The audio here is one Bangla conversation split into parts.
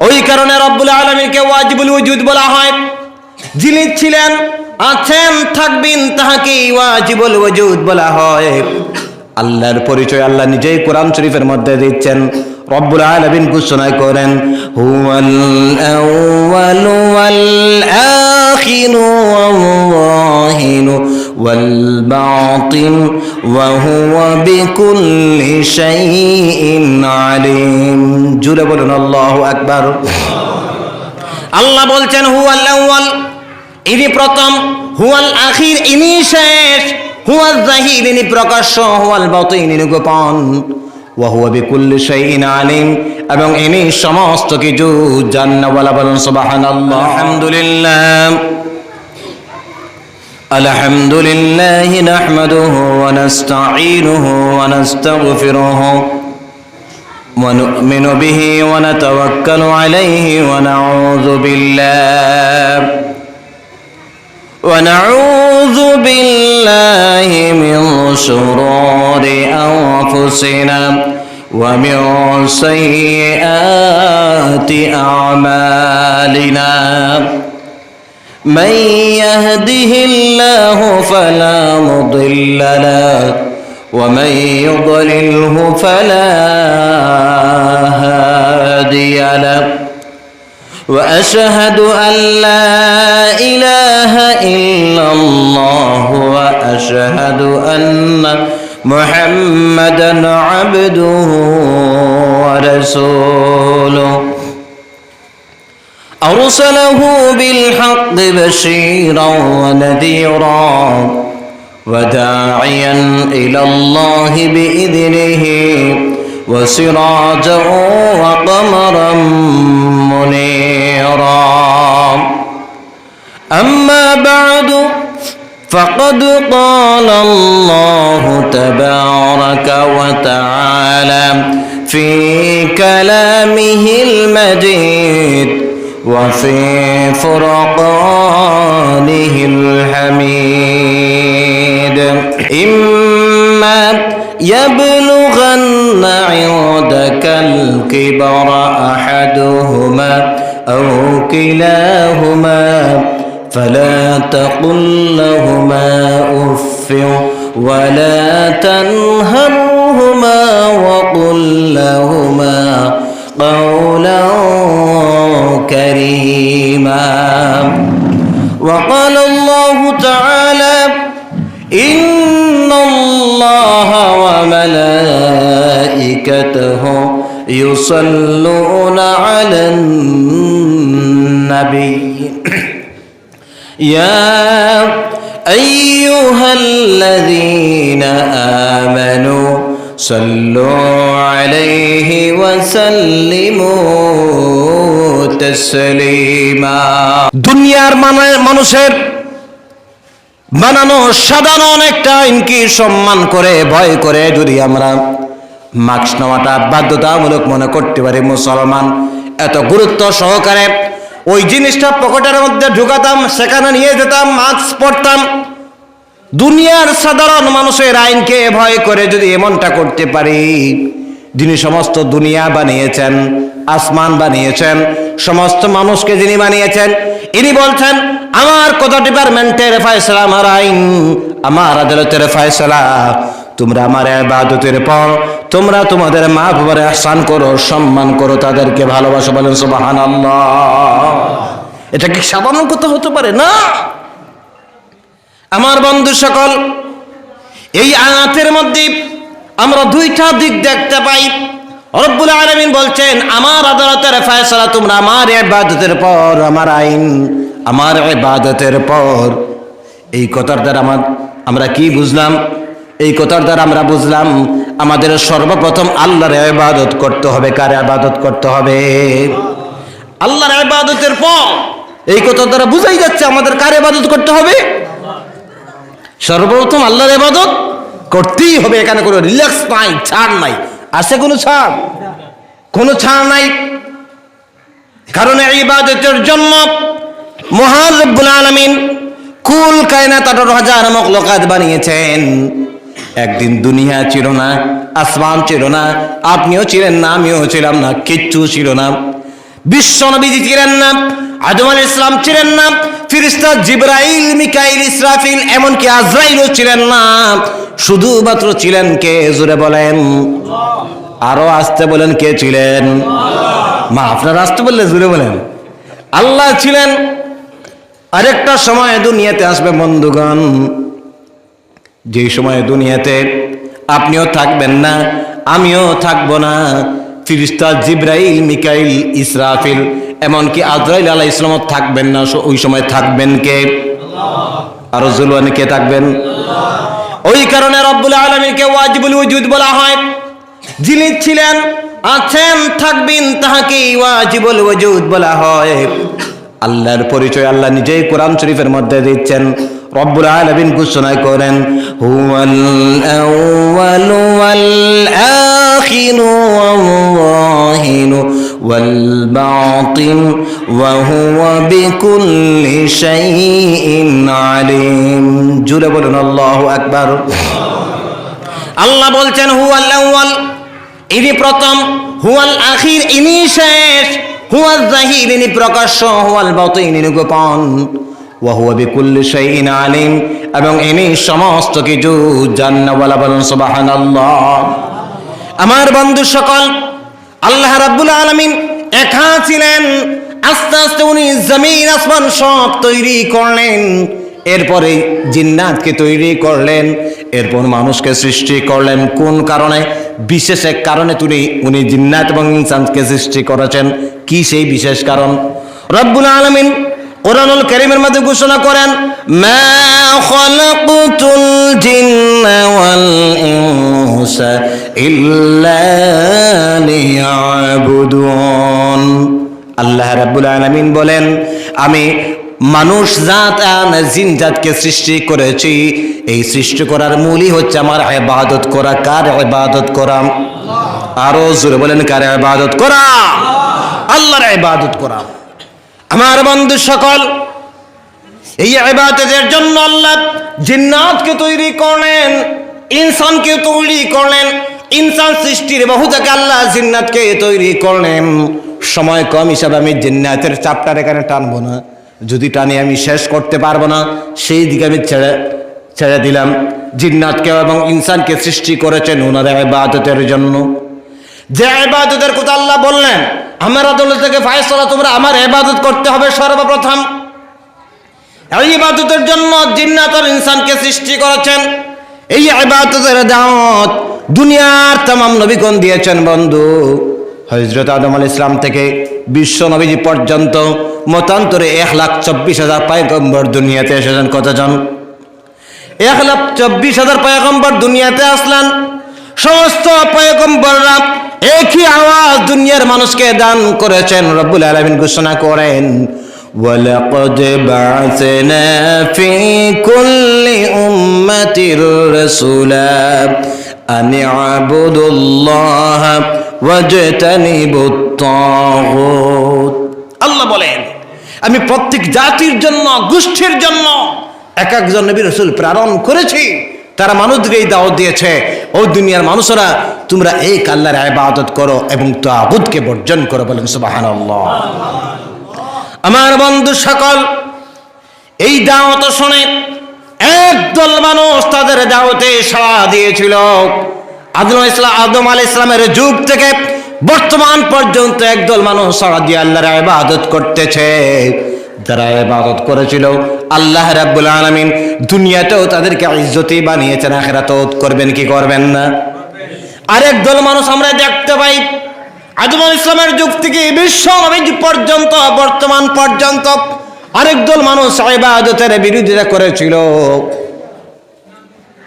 ওই কারণে রব্বুল আলামিনকে ওয়াজিবুল ওজুদ বলা হয়। যিনি ছিলেন, আছেন, থাকবেন, তাহাকে ওয়াজিবুল ওজুদ বলা হয়। আল্লাহর পরিচয় আল্লাহ নিজেই কোরআন শরীফের মধ্যে দিচ্ছেন। রব্বুল আলামিন ঘোষণা করেন, হুয়াল আউয়ালু ওয়াল আখিরু ওয়াল যাহিরু ওয়াল বাতিন ওয়া হুয়া বিকুল্লি শাইইন আলিম। জুড়ে বলুন আল্লাহু আকবার। আল্লাহ বলছেন হুয়াল আউয়াল, ইনি প্রথম, হুয়াল আখির, ইনি শেষ, হুয়াল যাহির, ইনি প্রকাশ্য, হুয়াল বাতিন, ইনি গোপন, ওয়া হুয়া বিকুল্লি শাইইন আলিম, এবং ইনি সমস্ত কিছু জানেন। ওয়ালা বলুন সুবহানাল্লাহ। আলহামদুলিল্লাহ আলহামদুলিল্লাহি নাহমাদুহু ওয়া নাস্তাঈনুহু ওয়া নাস্তাগফিরুহু ওয়া নু'মিনু বিহি ওয়া নাতাওয়াক্কালু আলাইহি ওয়া নাউযু বিল্লাহি মিন শুরুরি আনফুসিনা ওয়া মিন সাইয়্যাতি আ'মালিনা। من يهده الله فلا مضل له ومن يضلله فلا هادي له وأشهد أن لا إله إلا الله وأشهد أن محمدا عبده ورسوله أرسله بالحق بشيرا ونذيرا وداعيا إلى الله بإذنه وسراجا وقمرا منيرا. أما بعد فقد قال الله تبارك وتعالى في كلامه المجيد وفي فرقانه الحميد. إما يبلغن عندك الكبر أحدهما أو كلاهما فلا تقل لهما أف ولا تنهرهما وقل لهما قولا كريما. وقال الله تعالى إن الله وملائكته يصلون على النبي يا أيها الذين آمنوا صلوا عليه وسلموا تسليما. দুনিয়ার মানুষের বানানো সাধারণ একটা আইনকে সম্মান করে ভয় করে যদি আমরা মাস্ক নেওয়াটা বাধ্যতামূলক মনে করতে পারি, মুসলমান এত গুরুত্ব সহকারে ওই জিনিসটা পকেটের মধ্যে ঢুকাতাম, সেখানে নিয়ে যেতাম, মাস্ক পরতাম, দুনিয়ার সাধারণ মানুষের আইনকে ভয় করে যদি এমনটা করতে পারি, যিনি সমস্ত দুনিয়া বানিয়েছেন, আসমান বানিয়েছেন, সমস্ত মানুষকে যিনি বানিয়েছেন, ইনি বলছেন আমার কত ডিপার্টমেন্টের ফয়সালা, আমার আইন, আমার আদালতের ফয়সালা, তোমরা আমার ইবাদতের পর তোমরা তোমাদের মা বাবার ইহসান করো, সম্মান করো, তাদেরকে ভালোবাসো। বলেন সুবহানাল্লাহ। এটা কি সাধারণ কথা হতে পারে? না। আমার বন্ধু সকল, এই আয়াতের মধ্যে আমরা দুইটা দিক দেখতে পাই। রব্বুল আলামিন বলছেন আমার আদালতের ফয়সালা তোমরা আমার ইবাদতের পর, আমার আইন আমার ইবাদতের পর। এই কথার দ্বারা আমরা কি বুঝলাম? এই কথার দ্বারা আমরা বুঝলাম আমাদের সর্বপ্রথম আল্লাহর ইবাদত করতে হবে। কার ইবাদত করতে হবে? আল্লাহর ইবাদতের পর। এই কথার দ্বারা বুঝাই যাচ্ছে আমাদের কার ইবাদত করতে হবে? সর্বপ্রথম আল্লাহর ইবাদত করতেই হবে। এখানে কোনো রিল্যাক্স নাই, ছাড় নাই। আছে কোনো ছাড়? কোনো ছাড় নাই। কারণ এই ইবাদতের জন্য মহান রব্বুল আলামিন কুল কায়নাত 18,000 মখলুকাত বানিয়েছেন। একদিন দুনিয়া ছিল না, আসমান ছিল না, আপনিও ছিলেন না, আমিও ছিলাম না, কিচ্ছু ছিল না। বিশ্ব নবীজি ছিলেন না, আদম আলাইহিস সালাম ছিলেন না, ফেরেশতা জিবরাইল, মিকাইল, ইসরাফিল, এমনকি আজরাইলও ছিলেন না। শুধুমাত্র ছিলেন কে? জোরে বলেন, আরো আসতে বলেন, কে ছিলেন? মা আপনারা আসতে বললে জোরে বলেন, আল্লাহ ছিলেন। আরেকটা সময় দুনিয়াতে আসবে বন্ধুগণ, যে সময় দুনিয়াতে আপনিও থাকবেন না, আমিও থাকবো না, ফেরেশতা জিবরাইল, মিকাইল, ইসরাফিল, এমনকি আজরাইল আলাইহিস সালামও থাকবেন না। ওই সময় থাকবেন কে? আরো জুলওয়ানে কে থাকবেন? ওই কারণে রব্বুল আলামিনকে ওয়াজিবুল ওজুদ বলা হয়। যিনি ছিলেন, আছেন, থাকবেন, তাহাকে ওয়াজিবুল ওজুদ বলা হয়। আল্লাহর পরিচয় আল্লাহ নিজেই কোরআন শরীফের মধ্যে দিচ্ছেন। রব্বুল আলামিন ঘোষণা করেন, হুয়াল আউয়ালু ওয়াল আখিরু ওয়াল যাহিরু ওয়াল বাতিন ওয়া হুয়া বিকুল্লি শাইইন আলিম। জুড়ে বলুন আল্লাহু আকবার। আল্লাহ বলছেন হুয়াল আউয়াল, ইনি প্রথম, হুয়াল আখির, ইনি শেষ, হুয়াল যাহির, ইনি প্রকাশ্য, হুয়াল বাতিন, ইনি গোপন, ওয়া হুয়া বিকুল্লি শাইইন আলিম, এবং ইনি সমস্ত কিছু জানেন। ওয়ালা বলুন সুবহানাল্লাহ। আমার বন্ধু সকল, আল্লাহ রাব্বুল আলামিন একা ছিলেন। আস্তে আস্তে উনি জমিন আসমান সব তৈরি করলেন, এরপরে জিন্নাতকে তৈরি করলেন, এরপর মানুষকে সৃষ্টি করলেন। কোন কারণে? বিশেষ এক কারণে উনি জিন্নাত এবং ইনসানকে সৃষ্টি করেছেন। কি সেই বিশেষ কারণ? রব্বুল আলামিন কোরআনুল কারীমের মধ্যে ঘোষণা করেন, মা খালাকতুল জিন্না ওয়াল ইনসা ইল্লা লিয়াবুদুন। আল্লাহ রাব্বুল আলামিন বলেন, আমি মানুষ জাত আর জিন জাতকে সৃষ্টি করেছি। এই সৃষ্টি করার মূলই হচ্ছে আমার ইবাদত করা। কার ইবাদত করা? আরো জোরে বলেন, কার ইবাদত করা? আল্লাহর ইবাদত করা। আমার বন্ধু সকল, এই ইবাদতের জন্য আল্লাহ জিন্নাতকে তৈরি করলেন, ইনসানকে তৈরি করলেন। ইনসান সৃষ্টির বহু থেকে আল্লাহ জিন্নাতকে তৈরি করলেন। সময় কম হিসাবে আমি জিন্নাতের চাপটার এখানে টানবো না, যদি টানি আমি শেষ করতে পারবো না, সেই দিকে আমি ছেড়ে দিলাম। জিন্নাতকে এবং ইনসানকে সৃষ্টি করেছেন ওনার ইবাদতের জন্য। যে ইবাদতের কথা আল্লাহ বললেন, আমার আদালত থেকে ফায়সালা, তোমরা আমার ইবাদত করতে হবে সর্বপ্রথম। এই ইবাদতের জন্য জিন্নাত আর ইনসানকে সৃষ্টি করেছেন। এই ইবাদতের দাওয়াত দুনিয়ার तमाम নবীগণ দিয়েছেন বন্ধু। হযরত আদম আলাইহিস সালাম থেকে বিশ্ব নবীজি পর্যন্ত মতান্তরে 1,24,000 পয়গম্বর দুনিয়াতে এসেছেন। কতজন? 1,24,000 পয়গম্বর দুনিয়াতে আসলেন। সমস্ত পয়গম্বররা একই আওয়াজ দুনিয়ার মানুষকে দান করেছেন। রব্বুল আলামিন ঘোষণা করেন, ওয়ালাকাদ বা'আসনা ফি কুল্লি উম্মাতির রাসূলা আন ই'বুদুল্লাহ ওয়াজতানিবুত তাগুত। আল্লাহ বলেন, আমি প্রত্যেক জাতির জন্য, গোষ্ঠীর জন্য এক একজন নবী রাসূল প্রেরণ করেছি। তারা মানুষকে এই দাওয়াত দিয়েছে, ও দুনিয়ার মানুষরা, তোমরা এক আল্লাহর ইবাদত করো এবং তাগুতকে বর্জন করো। বলেন সুবহানাল্লাহ। আমার বন্ধু সকল, এই দাওয়াত শুনে একদল মানুষ তাদের দাওয়াতে সাড়া দিয়েছিল। আদম আলাইহিস সালামের যুগ থেকে বর্তমান পর্যন্ত একদল মানুষ সাড়া দিয়ে আল্লাহর ইবাদত করতেছে। যারা ইবাদত করেছিল আল্লাহ রাব্বুল আলামিন দুনিয়াতেও তাদেরকে ইজ্জতি বানিয়েছেন, আখিরাতেও করবেন কি করবেন না? আরেক দল মানুষ আমরা দেখতে পাই, আদম আলাইহিস সালামের যুগ থেকে বিশ্ব নবী পর্যন্ত, বর্তমান পর্যন্ত আরেক দল মানুষ ইবাদতের বিরোধিতা করেছিল।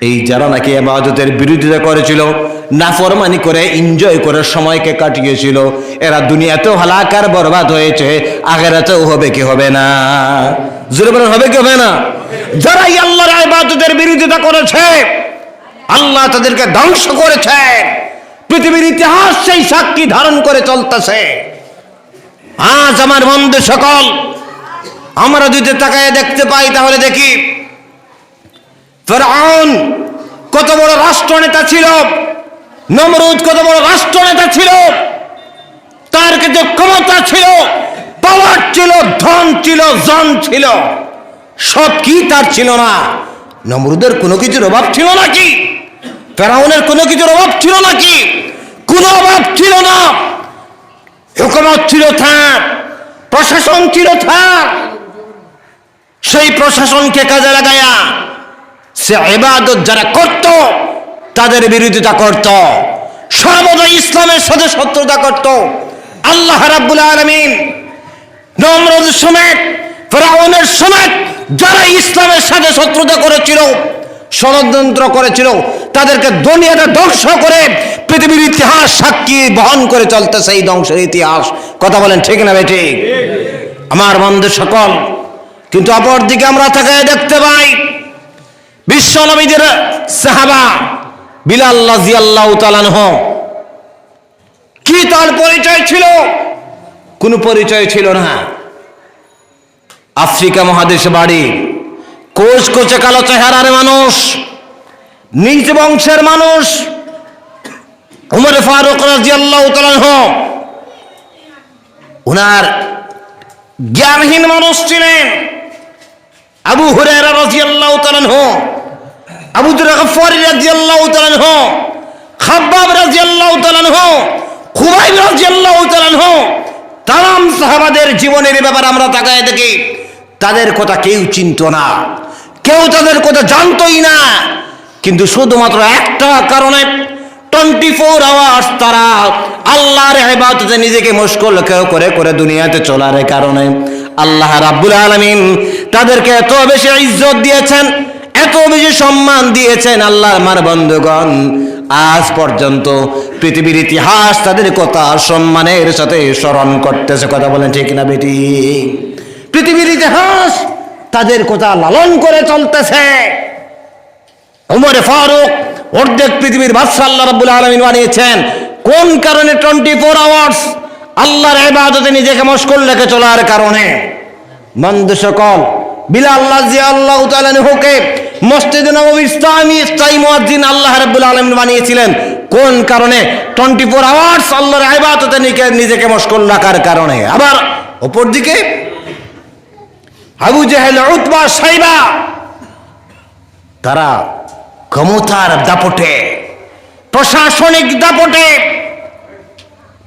এই যারা নাকি ইবাদতের বিরোধিতা করেছিল, নাফরমানি করে, এনজয় করে সময়কে কাটিয়েছিল, এরা দুনিয়াতেও হালাকার বরবাদ হয়েছে, আখিরাতেও হবে কি হবে না? জোরে বলেন, হবে কি হবে না? যারা আল্লাহর ইবাদতের বিরোধিতা করেছে, আল্লাহ তাদেরকে ধ্বংস করেছে। পৃথিবীর ইতিহাস সেই সাক্ষী ধারণ করে চলতেছে। আজ আমার বন্ধু সকল, আমরা যদি তাকায় দেখতে পাই, তাহলে দেখি ফিরআউন কত বড় রাষ্ট্রনেতা ছিল, নমরুদ কত বড় রাষ্ট্রনেতা ছিল। তার কাছে ক্ষমতা ছিল, পাওয়ার ছিল, ধন ছিল, জন ছিল, সব কি তার ছিল না? নমরুদের কোনো কিছুর অভাব ছিল নাকি? ফেরাউনের কোনো কিছুর অভাব ছিল নাকি? কোনো অভাব ছিল না। হুকুমত ছিল তার, প্রশাসন ছিল তার। সেই প্রশাসনকে কাজে লাগায়া সে ইবাদত যারা করত তাদের বিরোধিতা করত, সর্বদা ইসলামের সাথে শত্রুতা করত। আল্লাহ রাব্বুল আলামিন নমরুদ সমেত, ফেরাউনের সমেত যারা ইসলামের সাথে শত্রুতা করেছিল, ষড়যন্ত্র করেছিল, তাদেরকে দুনিয়াতে ধ্বংস করে পৃথিবীর ইতিহাস সাক্ষী বহন করে চলতেছে এই ধ্বংসের ইতিহাস। কথা বলেন ঠিক না বেঠি? আমার বন্ধু সকল, কিন্তু অপরদিকে আমরা তাকায় দেখতে পাই বিশ্ব নবীদের সাহাবা বিলাল রাদিয়াল্লাহু তাআলা আনহু, কি তার পরিচয় ছিল? কোনো পরিচয় ছিল না। আফ্রিকা মহাদেশে বাড়ি, কোচ কোচে কালো চেহারার মানুষ, নিজ বংশের মানুষ। উমর ফারুক রাদিয়াল্লাহু তাআলা আনহু উনার জ্ঞানহীন মানুষ ছিলেন। আবু হুরায়রা রাদিয়াল্লাহু তাআলা আনহু, আবু যর গফফারি রাদিয়াল্লাহু তাআলা আনহু, খাব্বাব রাদিয়াল্লাহু তাআলা আনহু, খুবাইব রাদিয়াল্লাহু তাআলা আনহু, তাম সাহাবাদের জীবনের ব্যাপারে আমরা তাকায় দেখি, তাদের কথা কেউ চিনত না, কেউ তাদের কথা জানতই না। কিন্তু শুধুমাত্র একটা কারণে 24 আওয়ার্স তারা আল্লাহর ইবাদতে নিজেকে মশগুল করে করে দুনিয়াতে চলার কারণে আল্লাহ রাব্বুল আলামিন তাদেরকে এত বেশি ইজ্জত দিয়েছেন, এত বেশি সম্মান দিয়েছেন। আল্লাহর আমার বন্ধুগণ, আজ পর্যন্ত পৃথিবীর ইতিহাস তাদের কথা সম্মানের সাথে স্মরণ করতেছে। কথা বলেন ঠিক না বেটি? পৃথিবীর ইতিহাস তাদের কথা লালন করে চলতেছে। উমর ফারুক অর্ধেক পৃথিবীর বাদশা আল্লাহ রাব্বুল আলামিন বানিয়েছেন। কোন কারণে? 24 আওয়ার্স আল্লাহর ইবাদতে নিজেকে মশগুল রেখে চলার কারণে। বন্ধু সকল, বিলাল রাদিয়াল্লাহু তাআলা আনহুকে মসজিদে নববীর স্থায়ী মুয়াজ্জিন আল্লাহ রাব্বুল আলামিন বানিয়েছিলেন। কোন কারণে? 24 আওয়ার্স আল্লাহর ইবাদতে নিজেকে মশগুল রাখার কারণে। আবার অপরদিকে আবু জেহেল, উতবা, সাইবা, তারা ক্ষমতার দাপটে, প্রশাসনিক দাপটে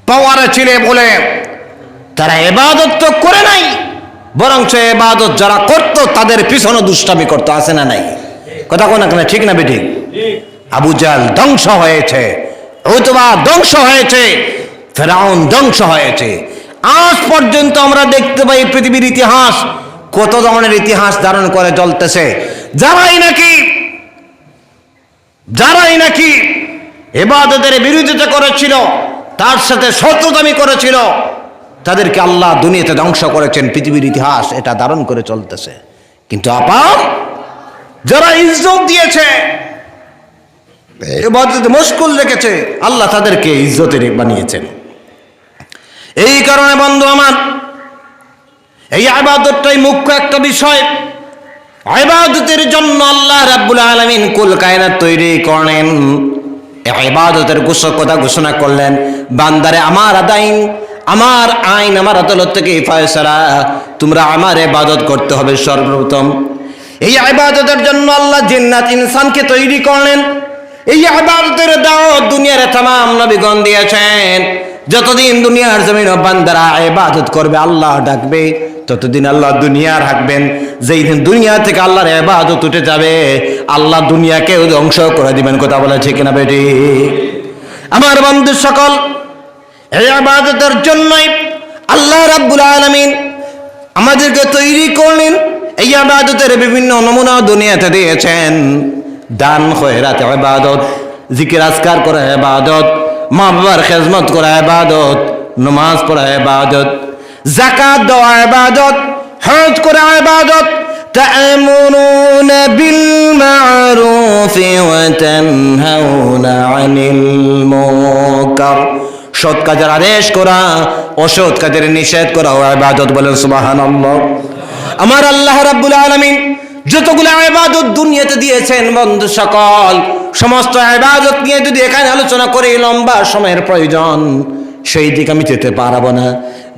পাওয়ারে ছিল বলে তারা ইবাদত তো করে নাই, বরং সে ইবাদত যারা করত তাদের পিছনে দুষ্টামি করতো। আছে না নাই? কথা কোন না ঠিক না বেঠিক? আবু জাহল ধ্বংস হয়েছে, উতবা ধ্বংস হয়েছে, ফেরাউন ধ্বংস হয়েছে। আজ পর্যন্ত আমরা দেখতে পাই পৃথিবীর ইতিহাস কত ধরনের ইতিহাস ধারণ করে চলতেছে। যারাই নাকি ইবাদতের বিরোধিতা করেছিল, তার সাথে শত্রুতামি করেছিল, তাদেরকে আল্লাহ দুনিয়াতে ধ্বংস করেছেন। পৃথিবীর ইতিহাস এটা ধারণ করে চলতেছে। কিন্তু যারা ইজ্জত দিয়েছে, ইবাদতে মশগুল রেখেছে, আল্লাহ তাদেরকে ইজ্জতের বানিয়েছেন। এই কারণে বন্ধু আমার, এই ইবাদতটাই মুখ্য একটা বিষয়। ইবাদতের জন্য আল্লাহ রাব্বুল আলামিন কুল কায়নাত তৈরি করেন। ইবাদতের কথা ঘোষণা করলেন, বান্দারে আমার আমার আইন, আমার আদালত থেকে ফয়সালা, তোমরা আমার ইবাদত করতে হবে সর্বপ্রথম। এই ইবাদতের জন্য আল্লাহ জিন্নাত ইনসানকে তৈরি করলেন। এই ইবাদতের দাওয়াত দুনিয়ার तमाम নবীগণ দিয়েছেন। যতদিন দুনিয়ার জমিনে বান্দারা ইবাদত করবে, আল্লাহ ডাকবে, ততদিন আল্লাহ দুনিয়া রাখবেন। যেই দিন দুনিয়া থেকে আল্লাহর ইবাদত উঠে যাবে, আল্লাহ দুনিয়াকেও ধ্বংস করে দিবেন। কথা বলে ঠিক না বেটি? আমার বন্ধু সকল, এই ইবাদতের জন্যই আল্লাহ রাব্বুল আলামিন আমাদেরকে তৈরি করলেন। এই ইবাদতের বিভিন্ন নমুনা দুনিয়াতে দিয়েছেন। দান খয়রাত ইবাদত, জিকির আজকার করা ইবাদত, মা বাবার খেদমত করা ইবাদত, নামাজ পড়া ইবাদত, যাকাত দেওয়া ইবাদত, হজ করা ইবাদত। তা'মুরুনা বিল মা'রুফি ওয়া তানহাউনা আনিল মুনকার, সৎ কাজের আদেশ করা, অসৎ কাজের নিষেধ করা ইবাদত। বলেন সুবহানাল্লাহ। আমার আল্লাহ রাব্বুল আলামিন যতগুলো ইবাদত দুনিয়াতে দিয়েছেন বন্ধু সকল, সমস্ত ইবাদত নিয়ে যদি এখানে আলোচনা করি লম্বা সময়ের প্রয়োজন। সেই দিকে আমি যেতে পারবো না।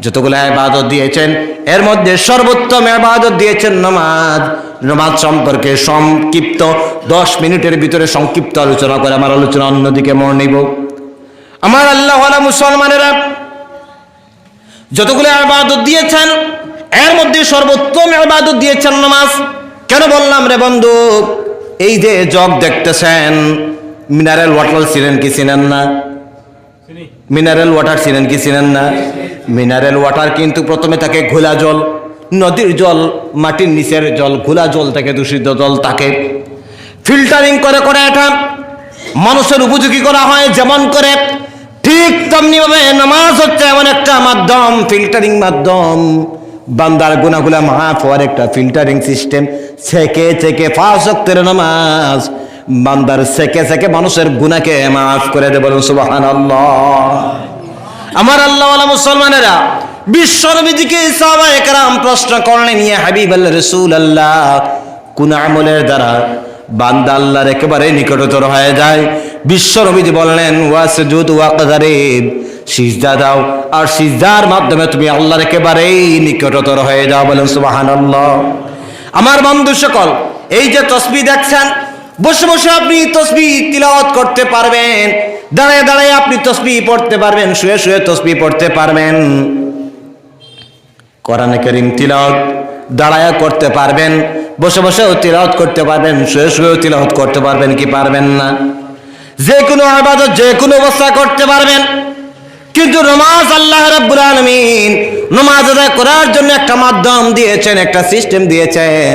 যতগুলো ইবাদত দিয়েছেন এর মধ্যে সর্বোত্তম ইবাদত দিয়েছেন নামাজ। নামাজ সম্পর্কে সংক্ষিপ্ত 10 মিনিটের ভিতরে সংক্ষিপ্ত আলোচনা করে আমার আলোচনা অন্যদিকে মোড় নিব। আমার আল্লাহওয়ালা মুসলমানেরা, যতগুলো ইবাদত দিয়েছেন এর মধ্যে সর্বোত্তম ইবাদত দিয়েছেন নামাজ। কেন বললাম রে বন্ধু? এই যে জগ দেখতেছেন, মিনারেল ওয়াটার চিনেন কি চিনেন না? মিনারেল ওয়াটার চিনেন কি চিনেন না? মিনারেল ওয়াটার কিন্তু প্রথমে থাকে ঘোলা জল, নদীর জল, মাটির নিচের জল, ঘোলা জল থেকে দূষিত জল থাকে। ফিল্টারিং করে করে এটা মানুষের উপযোগী করা হয় যেমন করে, ঠিক তেমনি ভাবে নামাজ হচ্ছে এমন একটা মাধ্যম, ফিল্টারিং মাধ্যম। বান্দার গুনাহগুলা মাফ হওয়ার একটা ফিল্টারিং সিস্টেম। ছেকে ছেকে 5 ওয়াক্তের নামাজ বান্দার ছেকে ছেকে মানুষের গুনাহকে মাফ করে দেয়। বলুন সুবহানাল্লাহ। আমার আল্লাহওয়ালা মুসলমানেরা, বিশ্ব নবীজিকে সাহাবায়ে কেরাম প্রশ্ন করলেন, ইয়া হাবিবাল্লাহ রাসূলুল্লাহ, কোন আমলের দ্বারা বান্দা আল্লাহর একেবারে নিকটতর হয়ে যায়? বিশ্ব নবীজি বললেন, ওয়াসজুদ ওয়াকতারিব, সিজদা দাও আর সিজদার মাধ্যমে তুমি আল্লাহর একেবারেই নিকটতর হয়ে যাও। বলেন সুবহানাল্লাহ। আমার বন্ধু সকল, এই যে তাসবিহ দেখছেন, বসে বসে আপনি তাসবিহ তিলাওয়াত করতে পারবেন, দাঁড়ায় দাঁড়ায় আপনি তাসবিহ পড়তে পারবেন, শুয়ে শুয়ে তাসবিহ পড়তে পারবেন। কোরআনে কারীম তিলাওয়াত দাঁড়ায় করতে পারবেন, বসে বসেও তিলাওয়াত করতে পারবেন, শুয়ে শুয়েও তিলাওয়াত করতে পারবেন কি পারবেন না? যে কোনো ইবাদত যে কোনো অবস্থা করতে পারবেন। কিন্তু নামাজ আল্লাহ রাব্বুল আলামিন নামাজ আদায় করার জন্য একটা মাধ্যম দিয়েছেন, একটা সিস্টেম দিয়েছেন,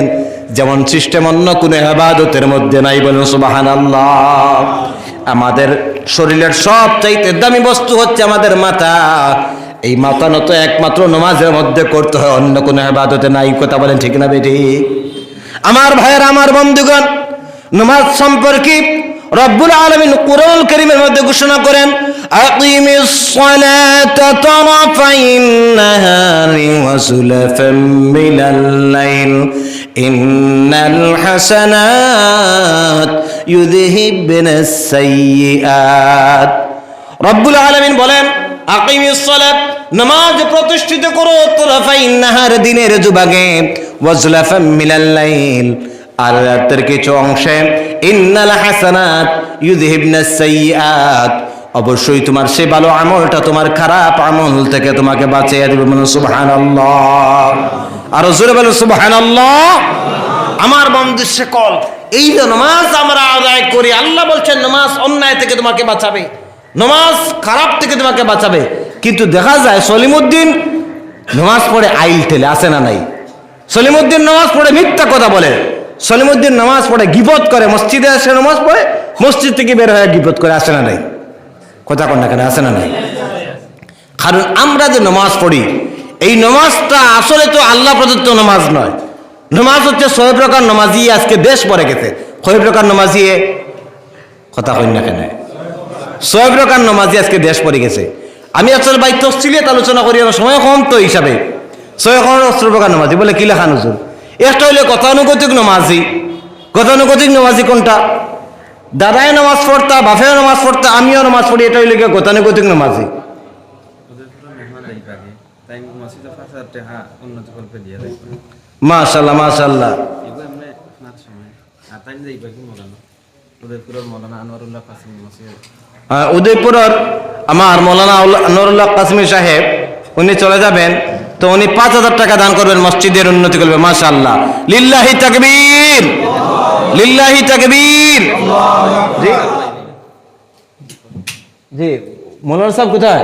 যেমন সিস্টেম অন্য কোনো ইবাদতের মধ্যে নাই। বলুন সুবহানাল্লাহ। আমাদের শরীরের সবচাইতে দামি বস্তু হচ্ছে আমাদের মাথা। এই মাথা নত একমাত্র নামাজের মধ্যে করতে হয়, অন্য কোনো ইবাদতে নাই। কথা বলেন ঠিক না বেটি? আমার ভাইয়েরা, আমার বন্ধুগণ, নামাজ সম্পর্কে রব্বুল আলামিন কুরআন কারীমের মধ্যে ঘোষণা করেন, আকিমিস সালাতা তারাফাইন নাহারি ওয়া সুলাফাম মিনাল লাইল ইন্নাল হাসানাত ইউযহিবনাস সাইয়্যাত। রব্বুল আলামিন বলেন, আকিমিস সালাত, নামাজ প্রতিষ্ঠিত করো, তারাফাইন নাহার, দিনের দুভাগে, ওয়া সুলাফাম মিনাল লাইল, আর রাতের কিছু অংশে, ইন্নাল হাসানাত ইউযহিবনাস সাইয়্যাত, অবশ্যই তোমার সেই ভালো আমলটা তোমার খারাপ আমল থেকে তোমাকে বাঁচিয়ে দেবে। বলুন সুবহানাল্লাহ। আর জোরে বলুন সুবহানাল্লাহ। আমার বন্ধু সকল, এই যে নামাজ আমরা আদায় করি, আল্লাহ বলছেন নামাজ অন্যায় থেকে তোমাকে বাঁচাবে, নামাজ খারাপ থেকে তোমাকে বাঁচাবে। কিন্তু দেখা যায় সলিমউদ্দিন নামাজ পড়ে আইল ঠেলে, আসে না নাই? সলিমউদ্দিন নামাজ পড়ে মিথ্যা কথা বলে, সলিমউদ্দিন নামাজ পড়ে গীবত করে, মসজিদে আসে নামাজ পড়ে, মসজিদ থেকে বের হয়ে গীবত করে, আসে না নাই? কথা কন না কেন? আসে না নাই? কারণ আমরা যে নামাজ পড়ি, এই নামাজটা আসলে তো আল্লাহ প্রদত্ত নামাজ নয়। নামাজ হচ্ছে 6 প্রকার নামাজি আজকে দেশ পড়ে গেছে। কয় প্রকার নামাজি? কথা কই না কেন? 6 প্রকার নামাজি আজকে দেশ পড়ে গেছে। আমি আসলে ভাই তফসিলিয়াত আলোচনা করি, আমার সময় কম তো হিসাবে 6 প্রকার নামাজি বলে কি লেখা নজর। একটা হইলে গতানুগতিক নামাজি। গতানুগতিক নামাজি কোনটা? দাদায় নামাজ পড়তা, বাপেও নামাজ পড়তা, আমিও নামাজ পড়ি, এটা হইলে গতানুগতিক নামাজি। মাশাআল্লাহ মাশাআল্লাহ। উদয়পুরের আমার মৌলানা আনোয়ারুল্লাহ কাসিমি সাহেব, উনি চলে যাবেন, তো উনি 5,000 টাকা দান করবেন, মসজিদের উন্নতি করবে। মাশাআল্লাহ, লিল্লাহি তাকবীর, লিল্লাহি তাকবীর। জি জি, মৌলানা সাহেব কোথায়?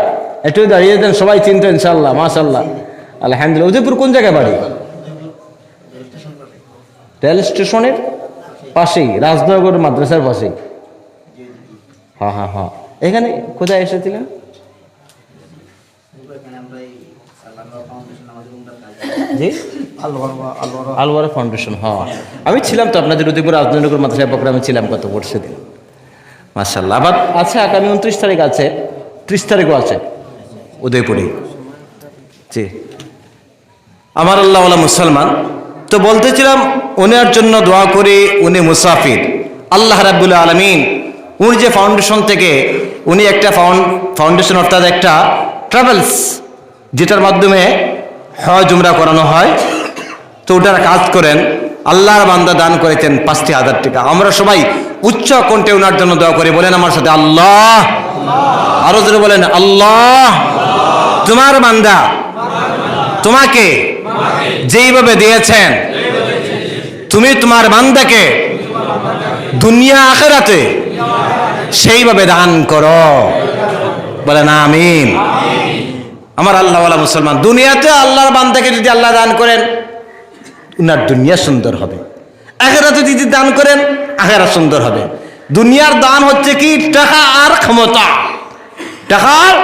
একটু দাঁড়িয়ে দেন, সবাই চিনতো ইনশাআল্লাহ। মাশাআল্লাহ, আলহামদুলিল্লাহ। উদয়পুর কোন জায়গায় বাড়ি? রেল স্টেশনের পাশেই, রাজনগর মাদ্রাসার পাশেই। হ্যাঁ হ্যাঁ হ্যাঁ। এখানে কোথায় এসেছিলেন? জি, আলওয়ারা ফাউন্ডেশন। হ্যাঁ, আমি ছিলাম তো আপনাদের উদয়পুর রাজনগর মাদ্রাসার প্রোগ্রামে ছিলাম গত বর্ষে দিন। মাশাআল্লাহ। আবার আছে আগামী 29 তারিখ আছে, 30 তারিখও আছে উদয়পুরে। জি, আমার আল্লাহওয়ালা মুসলমান, তো বলতেছিলাম উনার জন্য দোয়া করি। উনি মুসাফির। আল্লাহ রাব্বুল আলামিন উনি যে ফাউন্ডেশন থেকে, উনি একটা ফাউন্ডেশন অর্থাৎ একটা ট্রাভেলস, যেটার মাধ্যমে হজ উমরা করানো হয়, তো ওটার কাজ করেন। আল্লাহর বান্দা দান করেছেন 5,000 টাকা। আমরা সবাই উচ্চ কণ্ঠে ওনার জন্য দোয়া করি। বলেন আমার সাথে আল্লাহ, আরো জোরে বলেন আল্লাহ। তোমার বান্দা তোমাকে যেইভাবে দিয়েছেন, তুমি তোমার বান্দাকে দুনিয়া আখিরাতে সেইভাবে দান করো। বলেন আমিন। আমার আল্লাহওয়ালা মুসলমান, দুনিয়াতে আল্লাহর বান্দাকে যদি আল্লাহ দান করেন, উনার দুনিয়া সুন্দর হবে। আখিরাতে যদি দান করেন, আখিরাত সুন্দর হবে। দুনিয়ার দান হচ্ছে কি? টাকা আর ক্ষমতা, টাকার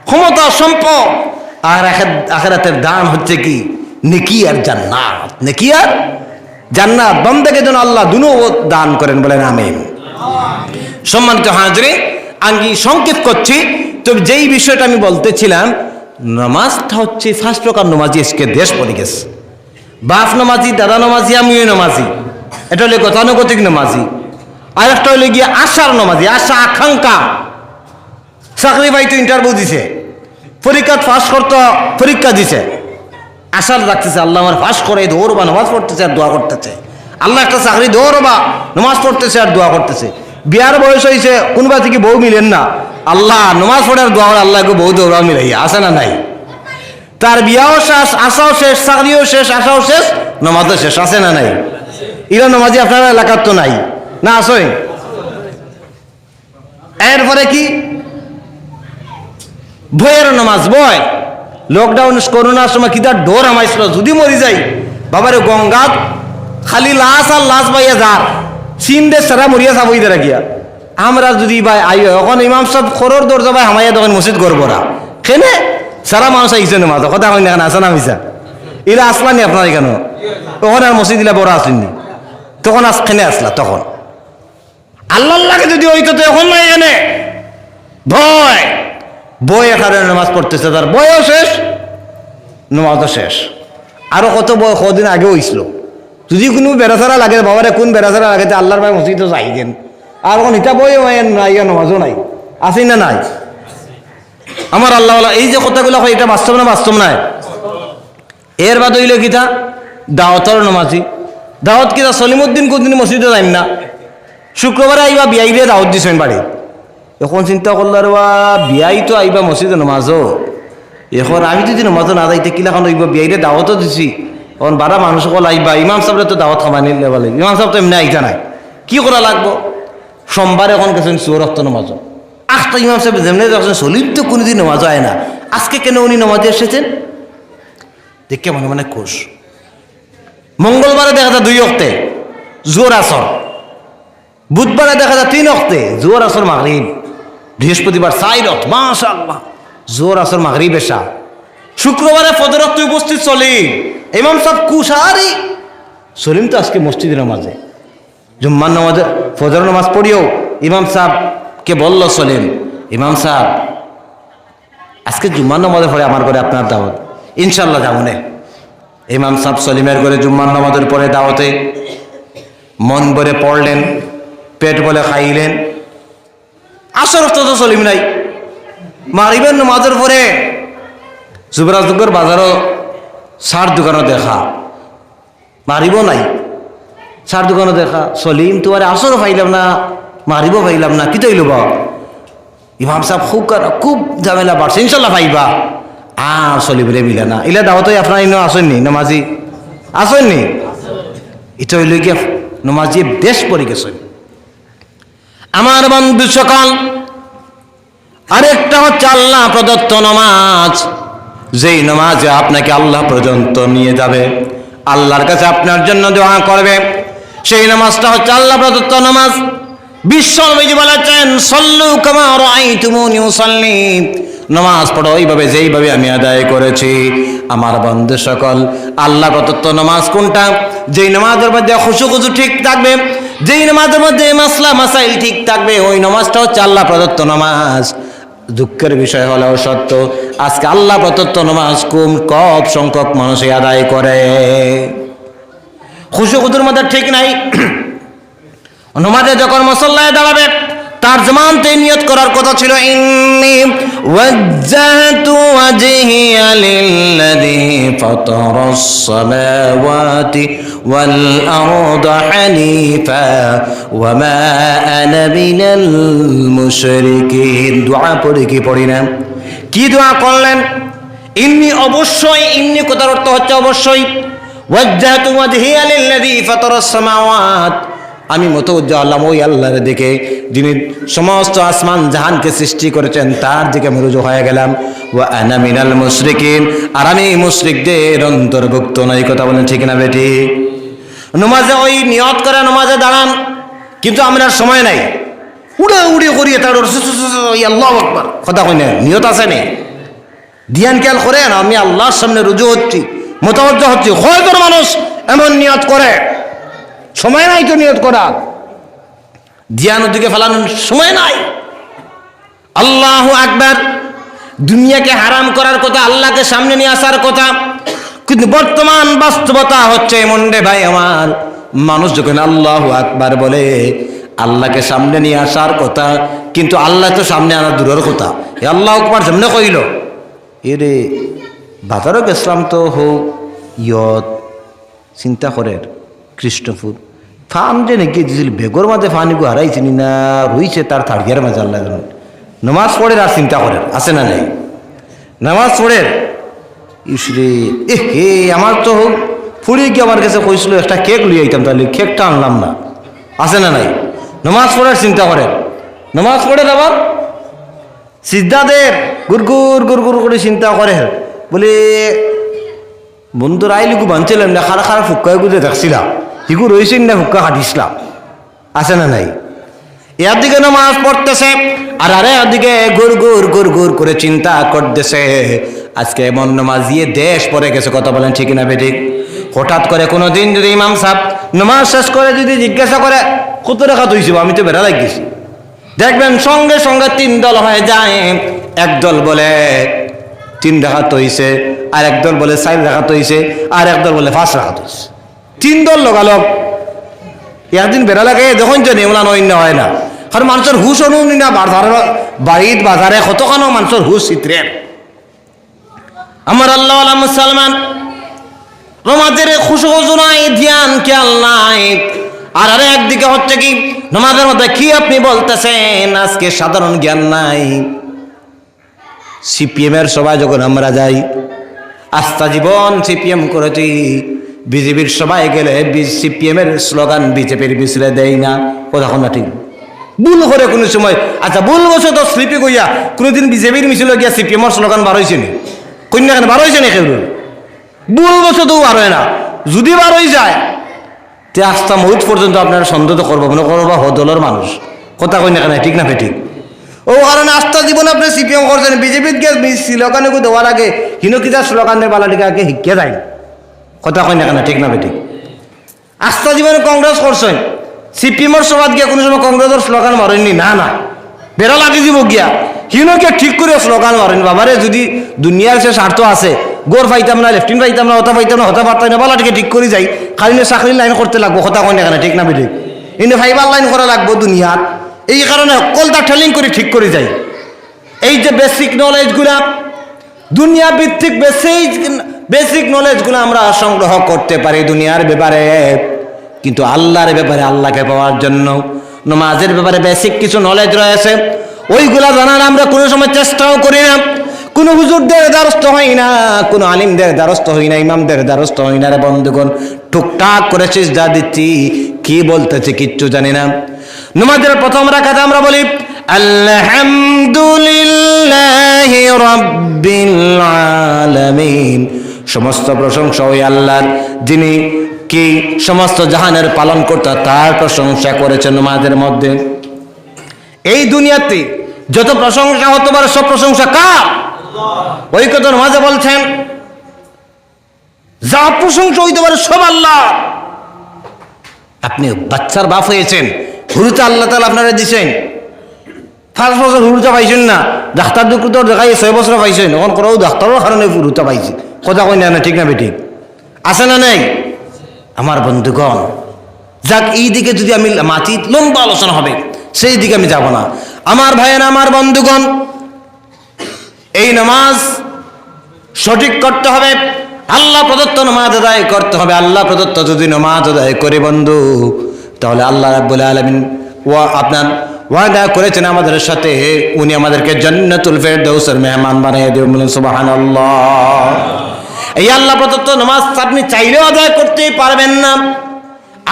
ক্ষমতা, সম্পদ। আর আখিরাতের দান হচ্ছে কি? নেকি আর জান্নাত, নেকি আর জান্নাত। বান্দাকে যেন আল্লাহ দুনো দান করেন। বলেন আমিন। সম্মানিত হাজরিন, আমি সংক্ষেপ করছি। তো যেই বিষয়টা আমি বলতেছিলাম, নামাজটা হচ্ছে 5 প্রকার নামাজি আজকে দেশ পড়ে গেছে। বাপ নামাজি, দাদা নামাজি, আমিও নামাজি। এটা হলে গতানুগতিক নামাজি। আর একটা হলে গিয়ে আশার নামাজি, আশা আকাঙ্ক্ষা। চাকরি পাইতো, ইন্টারভিউ দিছে, পরীক্ষা পাস করতো, পরীক্ষা দিছে, আশা রাখতেছে আল্লাহ আমার পাস করে, দৌড়বা, নামাজ পড়তেছে আর দোয়া করতেছে। আল্লাহ একটা চাকরি দৌড়বা, নামাজ পড়তেছে আর দোয়া করতেছে। বিয়ার বয়স হয়েছে, কোনবা থেকে বউ মিলেন না, আল্লাহ নামাজ পড়ার দোয়া করে আল্লাহকে বউ দৌড়া মিলাই, আছে না নাই? তার বিয়াও শেষ, আশাও শেষ, চাকরিও শেষ, আশাও শেষ, নামাজও শেষ, আছে না নাই? এরা নামাজি আপনার এলাকার তো নাই না? আসই। এরপরে কি? ভয়ের নামাজ, ভয়। লকডাউন করোনার সময় কি তার ডোর আমাইছিল, যদি মরি যাই বাবারে গঙ্গাত খালি লাশ আর লাশ বাইয়া যার চীন দেশ সারা মরিয়া যাবো ইদারা গিয়া। আমরা যদি ভাই আই এখন ইমাম সব খরর দরজা ভাই হামাইয়া তখন মসজিদ করবো না কেনে সারা মানুষ আইসে নামাজ কথা হয় না, আসা না মিশা এরা আসলানি আপনার এখানে, তখন আর মসজিদ দিলা বড় আসেননি, তখন খেনে আসলা। তখন আল্লাহ লাগে যদি হইতো তো এখন নাই এনে ভয় বয়ে কারণে নামাজ পড়তেছে, তার বয়ও শেষ, নামাজও শেষ। আরো কত বয় কদিন আগে হয়েছিল, যদি কোনো বেড়াছাড়া লাগে বাবারে কোন বেড়াছাড়া লাগে আল্লাহর ভাই মসজিদও যাই দেন। আর এখন ইটা বইও নাই, নামাজও নাই, আসেই না নাই? আমার আল্লাহ এই যে কথাগুলো হয় এটা বাস্তব না বাস্তব নাই? এর বাদ হইল কিতা দাওয়াতর নামাজি। দাওয়াত কিতা সলিমুদ্দিন কোনদিন মসজিদে যাইম না, শুক্রবারে আইবা বিয়াইরে দাওয়াত দিছেন বাড়ি। এখন চিন্তা করলার বা বিয়াই তো আইবা মসজিদে নামাজও, এখন আমি যদি নামাজও না যাইতে কিলাখন আইবা বিয়াইরে দাওয়াতও দিছি, এখন বারা মানুষ সকল আইবা, ইমাম সাহেবরে তো দাওয়াত খামাই নিলে বলে, ইমাম সাহেব তো এমনি আইতা নাই, কি করা লাগবো? সোমবারে এখন গেছেন চৌরাস্ত নামাজও, আখটা ইমাম সাহেব যেমনি যাচ্ছেন সলিম তো কোনোদিন নামাজও আয় না, আজকে কেন উনি নামাজে এসেছেন? দেখে মনে মনে খুশ। মঙ্গলবারে দেখা যায় 2 ওয়াক্তে জোর আসর, বুধবারে দেখা যায় 3 ওয়াক্তে জোর আসর মাগরিব, বৃহস্পতিবার 4 ওয়াক্ত মাশাআল্লাহ জোর আসর মাগরিব এশা, শুক্রবারে ফজর ওয়াক্তে উপস্থিত সলিম, ইমাম সাহেব কুশারি সলিম তো আজকে মসজিদে নামাজে, জুম্মার নামাজে ফজর নামাজ পড়িও ইমাম সাহেবকে বলল সলিম, ইমাম সাহেব আজকে জুম্মার নামাজে পড়ে আমার ঘরে আপনার দাওয়াত, ইনশাল্লাহ যাবো নে। ইমাম সাহেব সলিমের ঘরে জুম্মার নামাজের পরে দাওয়াতে মন ভরে পড়লেন, পেট বলে খাইলেন। আসর তো সলিম নাই, মারিবেন নামাজের পরে যুবরাজনগর বাজারও সার দোকানও দেখা, মারিব নাই, সার দোকানও দেখা, সলিম তো আরে আসরও পাইলাম না, মারিব পাইলাম না, কি তৈল বা? ইমাম সাহেব খুব ঝামেলা বাড়ছে, ইনশাল্লাহ পাইবা। আর সলিবরে মিলে না, ইলা দাওয়াতই আপনার ইনো আসেননি, নমাজি আসেননি, এটা হইল গিয়ে নমাজি দেশ পড়ে গেছেন। আমার বন্ধু সকল, আরেকটা হচ্ছে আল্লাহ প্রদত্ত নমাজ, যেই নমাজে আপনাকে আল্লাহ পর্যন্ত নিয়ে যাবে, আল্লাহর কাছে আপনার জন্য দোয়া করবে, সেই নামাজটা হচ্ছে আল্লাহ প্রদত্ত নামাজ। বিশ্ব নবীজি বলেছেন সল্লু কামা রাআইতুমুনি উসাল্লি, নামাজ পড়ো এইভাবে যেইভাবে আমি আদায় করেছি। আমার বন্ধু সকল, আল্লাহ প্রদত্ত নামাজ কোনটা? যেই নামাজের মধ্যে খুশু ঠিক থাকবে, যেই নামাজের মধ্যে মাসলা মাসাইল ঠিক থাকবে, ওই নামাজটা হচ্ছে আল্লাহ প্রদত্ত নামাজ। দুঃখের বিষয় হলেও সত্য, আজকে আল্লাহ প্রদত্ত নামাজ কম সংখ্যক মানুষই আদায় করে, খুশুর মধ্যে ঠিক নাই। নামাজে যখন মুসল্লায় দাঁড়াবে তার জমানতে নিয়ত করার কথা ছিল ইন্নী ওয়াজ্জাহতু ওয়াজহিয়া লিল্লাযী ফাতারাস সামাওয়াতি ওয়াল আরদা হানিফা ওয়া মা আনা মিনাল মুশরিকিন। দোয়া পড়ি কি পড়ি না? কি দোয়া করলেন? ইন্নী, অবশ্যই, ইন্নী কথার অর্থ হচ্ছে অবশ্যই। ওয়াজ্জাহতু ওয়াজহিয়া লিল্লাযী ফাতারাস সামাওয়াত, আমি মুতাওয়াজ্জিহ হলাম ওই আল্লাহর দিকে যিনি সমস্ত আসমান জাহানকে সৃষ্টি করেছেন, তার দিকে আমি রুজু হয়ে গেলাম। ওয়া আনা মিনাল মুশরিকিন, আর আমি মুশরিকদের অন্তর্ভুক্ত নই। কথা বলেন ঠিক না বেটি? নামাজে ওই নিয়ত করে নামাজে দাঁড়ান, কিন্তু আমরা সময় নাই, উড়ে উড়ে করিয়ে তার আল্লাহু আকবার কথা কই না, নিয়ত আছে না, ধ্যান খেয়াল করে না, আমি আল্লাহর সামনে রুজু হচ্ছি, মুতাওয়াজ্জিহ হচ্ছি। কয়জন মানুষ এমন নিয়ত করে? সময় নাই তো নিয়ত করা, ধ্যান ওদিকে ফেলানোর সময় নাই। আল্লাহু আকবার। দুনিয়াকে হারাম করার কথা, আল্লাহকে সামনে নিয়ে আসার কথা, কিন্তু বর্তমান বাস্তবতা হচ্ছে এমন রে ভাই আমার, মানুষ যখন আল্লাহু আকবার বলে আল্লাহকে সামনে নিয়ে আসার কথা, কিন্তু আল্লাহ তো সামনে আনার দূরের কথা। আল্লাহু আকবার সামনে কইল, এরে বাজারও গেছিলাম তো হোক ইয়ত চিন্তা করে কৃষ্ণপুর ফান যে নাকি দিয়েছিল বেগর মাঝে ফানিগু হারাইছিনি না রইছে তার থার্ডিয়ার মাঝে আল্লাহ জানেন। নামাজ পড়ে আর চিন্তা করেন, আছে না নাই? নামাজ পড়ে ইসরে এ হে আমার তো হোক ফুড়ি গিয়ে আমার কাছে কইছিল একটা কেক লিয়ে আইতাম, তাহলে কেকটা আনলাম না, আছে না নাই? নামাজ পড়ার চিন্তা করেন, নামাজ পড়ে আবার সিজদাদের গুড়গুড় গুড়গুড় করে চিন্তা করে বলে বন্ধুরা আইলিগু বানছিলাম না, খারা খারা ফুক্কায় গুজে দেখছিলাম, হিগু রয়েছেন না ফুক্কা হাঁটিসলাম, আছে না নাই? এর দিকে নামাজ পড়তেছে আর আরে ওদিকে গুড় গুড় গুড় গুড় করে চিন্তা করতেছে। আজকে এমন নামাজ দিয়ে দেশ পড়ে গেছে, কথা বলেন ঠিক না বেঠিক? হঠাৎ করে কোনো দিন যদি ইমাম সাহেব নামাজ শেষ করে যদি জিজ্ঞাসা করে কত টাকা তুইছি, আমি তো বেড়া লাগিয়েছি, দেখবেন সঙ্গে সঙ্গে 3 দল হয়ে যায়। একদল বলে 3 রাকাত হইছে, আর একদল বলে 4 রাকাত হইছে, আর একদল বলে 5 রাকাত হইছে। 3 দল লগালগ একদিন বেড়া লাগে, দেখুন যে নেমলা নইন্য হয় না, কারণ মানুষের হুশ অনুনি না, বাড়িত বাজারে কতখানো মানুষের হুশ চিত্রের। আমার আল্লাহ মুসলমান নামাজের খুশু নাই, ধ্যান খেয়াল নাই, আর আরে একদিকে হচ্ছে কি নামাজের মধ্যে কি আপনি বলতেছেন, আজকে সাধারণ জ্ঞান নাই। সিপিএম এর সবাই যখন আমরা যাই, আস্থা জীবন সিপিএম করেছি, বিজেপির সবাই গেলে সিপিএম এর স্লোগান বিজেপির মিছিলে দেয় না, কথা না ঠিক ভুল করে কোনো সময়। আচ্ছা ভুল বসে তো স্লিপি কইয়া কোনোদিন বিজেপির মিছিলে গিয়া সিপিএম এর স্লোগান বার হয়েছে নি? কন্যা কেন বার হয়েছে না? কেউ ভুল বসে তো বার হয় না, যদি বার হয়ে যায় তে আস্থা মৌত পর্যন্ত আপনারা সন্দেহ করবো মনে করবো হদলের মানুষ, কথা কই না কেন ঠিক না ঠিক? ও কারণে আস্থা জীবন আপনি সিপিএম করছেন, বিজেপির কে স্লোগানে দেওয়ার আগে হিনকিতার স্লোগানের বালাটিকে আগে শিখিয়ে যায়, কথা কই না কেন ঠিক না ঠিক? আস্থা জীবনে কংগ্রেস করছেন, সিপিএমের সভাত গিয়া কোনো সময় কংগ্রেসের স্লোগান মারেননি, না না বেড়া লাগি দিব গিয়া হিনকে ঠিক করে স্লোগান মারেন। বাবারে যদি দুনিয়ার সে স্বার্থ আছে, গোর পাইতাম না, লেফটিন পাইতাম না, হতা পাইতাম না, হতা পারতাম না, বালাটিকে ঠিক করে যাই, খালি চাকরির লাইন করতে লাগবো, কথা কই না কেন ঠিক না ঠিক? কিন্তু ফাইবার লাইন করা লাগবো দুনিয়ার, এই কারণে কলটা ঠেলিং করে ঠিক করে যাই। এই যে বেসিক নলেজগুলা, দুনিয়া ভিত্তিক বেসিক নলেজগুলো আমরা সংগ্রহ করতে পারি দুনিয়ার ব্যাপারে, কিন্তু আল্লাহর ব্যাপারে, আল্লাহকে পাওয়ার জন্য নামাজের ব্যাপারে বেসিক কিছু নলেজ রয়েছে, ওইগুলা জানার আমরা কোনো সময় চেষ্টাও করি না। কোনো হুজুরদের দ্বারস্থ হই না, কোনো আলিমদের দ্বারস্থ হই না, ইমামদের দ্বারস্থ হই না রে বন্ধুগণ, টুকটাক করে সিজদা দিচ্ছি, কি বলতেছি কিচ্ছু জানি না। নামাজের প্রথম রাকাতে আমরা বলি আলহামদুলিল্লাহি রাব্বিল আলামিন, সমস্ত প্রশংসা ওই আল্লাহর যিনি কি সমস্ত জাহানের পালন কর্তা, তার প্রশংসা করেছেন নামাজের মধ্যে। এই দুনিয়াতে যত প্রশংসা হতে পারে সব প্রশংসা কার? ওই কথা নামাজে বলছেন, যা প্রশংসা হইতে পারে সব আল্লাহ। আপনি বাচ্চার বাপ হয়েছেন, হুরুটা আল্লাহ তাআলা আপনারা দিছেন, 5 বছর হুরুটা পাইছেন না, ডাক্তার দুঃখ দেখাই 6 বছর পাইছেন, এখন করাও ডাক্তারের কারণে হুরুটা পাইছে, কথা কই না ঠিক না বেঠিক? আছে না নাই? আমার বন্ধুগণ, যাক এই দিকে যদি আমি মাতি লম্বা আলোচনা হবে, সেই দিকে আমি যাব না। আমার ভাইয়েরা, আমার বন্ধুগণ, এই নামাজ সঠিক করতে হবে, আল্লাহ প্রদত্ত নামাজ আদায় করতে হবে। আল্লাহ প্রদত্ত যদি নামাজ আদায় করে বন্ধু, তাহলে আল্লাহ রাব্বুল আলামিন আপনার ওয়াদা করেছেন আমাদের সাথে, উনি আমাদেরকে জান্নাতুল ফেরদাউসের মেহমান বানিয়ে দেবেন। বলেন সুবহানাল্লাহ। এই আল্লাহ প্রদত্ত নামাজ আপনি চাইলেও আদায় করতে পারবেন না।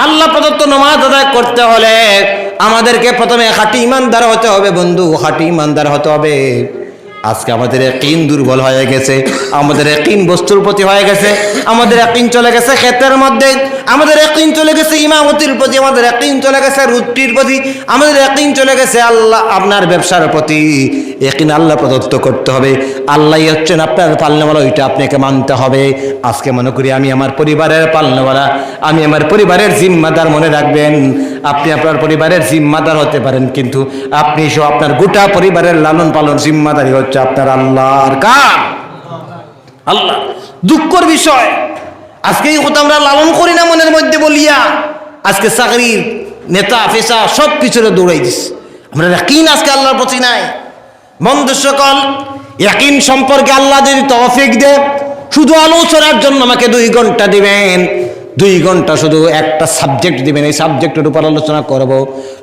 আল্লাহ প্রদত্ত নামাজ আদায় করতে হলে আমাদেরকে প্রথমে খাঁটি ইমানদার হতে হবে বন্ধু, খাঁটি ইমানদার হতে হবে। আজকে আমাদের ইয়াকিন দুর্বল হয়ে গেছে, আমাদের ইয়াকিন বস্তুর প্রতি হয়ে গেছে, আমাদের ইয়াকিন চলে গেছে ক্ষেতের মধ্যে, আমাদের ইয়াকিন চলে গেছে ইমামতির প্রতি, আমাদের ইয়াকিন চলে গেছে রুটির প্রতি, আমাদের ইয়াকিন চলে গেছে আল্লাহ আপনার ব্যবসার প্রতি। ইয়াকিন আল্লাহ প্রদত্ত করতে হবে, আল্লাহই হচ্ছেন আপনার পালনেওয়ালা, ওইটা আপনাকে মানতে হবে। আজকে মনে করি আমি আমার পরিবারের পালনেওয়ালা, আমি আমার পরিবারের জিম্মাদার। মনে রাখবেন, আপনি আপনার পরিবারের জিম্মাদার হতে পারেন, কিন্তু আপনি সহ আপনার গোটা পরিবারের লালন পালন জিম্মাদারি হচ্ছে আপনার আল্লাহর কাজ। আল্লাহ দুঃখের বিষয়, আজকে এই কথা আমরা লালন করি না মনের মধ্যে বলিয়া, আজকে চাকরির নেতা ফেসা সব পিছনে দৌড়াই দিস। আমরা ইয়াকিন আজকে আল্লাহর প্রতি নাই। বন্ধু সকল, ইয়াকিন সম্পর্কে আল্লাহ যদি তৌফিক দেয়, শুধু আলোচনার জন্য আমাকে 2 ঘন্টা দিবেন, 2 ঘন্টা শুধু একটা সাবজেক্ট দিবেন, এই সাবজেক্টের উপর আলোচনা করব।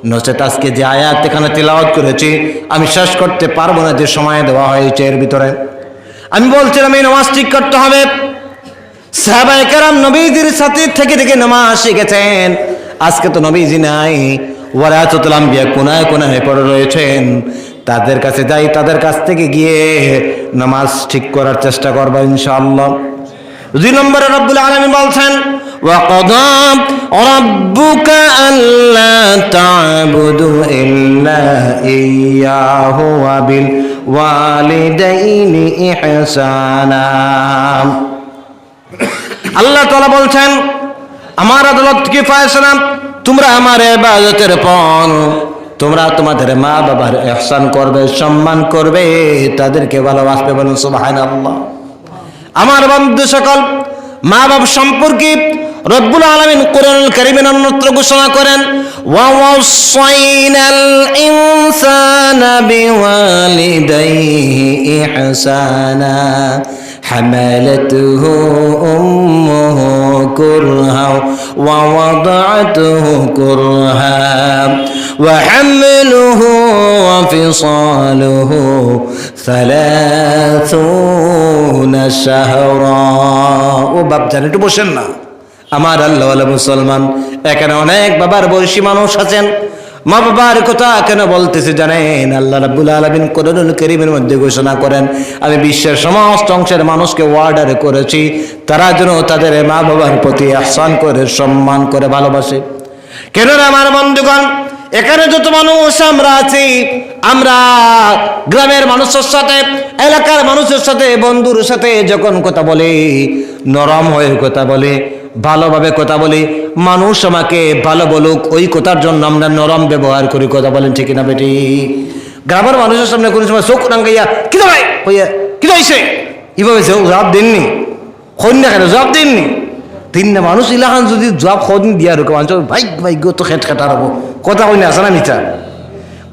নচেত আজকে যে আয়াত এখানে তেলাওয়াত করেছি আমি শেষ করতে পারবো না, যে সময় দেওয়া হয়েছে এর ভিতরে। আমি বলছিলাম এই নামাজ ঠিক করতে হবে। সাহাবায়ে কেরাম নবীজির সাথে থেকে থেকে নামাজ শিখেছেন। আজকে তো নবীজি নাই, ওয়ারাসাতুল আম্বিয়া কোনায় কোনায় পড়ে রয়েছেন। তাদের কাছে যাই, তাদের কাছ থেকে গিয়ে নামাজ ঠিক করার চেষ্টা করবো ইনশাআল্লাহ। 2 নম্বরে রব্বুল আলামিন বলছেন, وَقَضَى رَبُّكَ أَلَّا تَعْبُدُوا إِلَّا إِيَّاهُ وَبِالْوَالِدَيْنِ إِحْسَانًا। আল্লাহ তাআলা বলছেন, আমার আদালত কি ফয়সালা, তোমরা আমার ইবাদতের পর তোমরা তোমাদের মা বাবার ইহসান করবে, সম্মান করবে, তাদেরকে ভালোবাসবে। বলুন সুবহানাল্লাহ। আমার বন্ধু সকল, মা বাবা সম্পর্কে রব্বুল আলামিন কোরআনুল কারীমের অন্যত্র ঘোষণা করেন, ওয়া ওয়াসাইনাল ইনসানা বিওয়ালিদাইহি ইহসানা হামালাতুহু উম্মুহু কুরহা ওয়া ওয়াদাআতুহু কুরহা ওয়া হামলুহু ওয়া ফিসালুহু 30 শাহরা। ও বাপজান, একটু বসেন না। আমার আল্লাহওয়ালা মুসলমান, এখানে অনেক বাবার বয়সী মানুষ আছেন। মা বাবার কথা কেন বলতেছে জানেন? আল্লাহ রাব্বুল আলামিন কোরআনুল কারীমের মধ্যে ঘোষণা করেন, আমি বিশ্বের সমস্ত অংশের মানুষকে অর্ডার করেছি তারা যেন তাদের মা বাবার প্রতি ইহসান করে, সম্মান করে, ভালোবাসে। কেন আমার বন্ধুগণ, এখানে যত মানুষ আমরা আছি, আমরা গ্রামের মানুষের সাথে, এলাকার মানুষের সাথে, বন্ধুর সাথে যখন কথা বলি, নরম হয়ে কথা বলি, ভালোভাবে কথা বলি, মানুষ আমাকে ভালো বলুক ওই কথার জন্য আমরা নরম ব্যবহার করি। কথা বলেন ঠিক না বেটি? গ্রামের মানুষের সামনে কোনো সময় চোখ রাঙ্গাইয়া কি ভাই হইয়া কি হয়েছে এভাবে জবাব দেননি, কন্যা কেন জবাব দেননি? 3 মানুষ ইলাখান যদি জবাব খদিন দিয়া রুকে মানুষ ভাই ভাই গো তো খেট খেটার হবো, কথা কইনা আছে না মিথ্যা?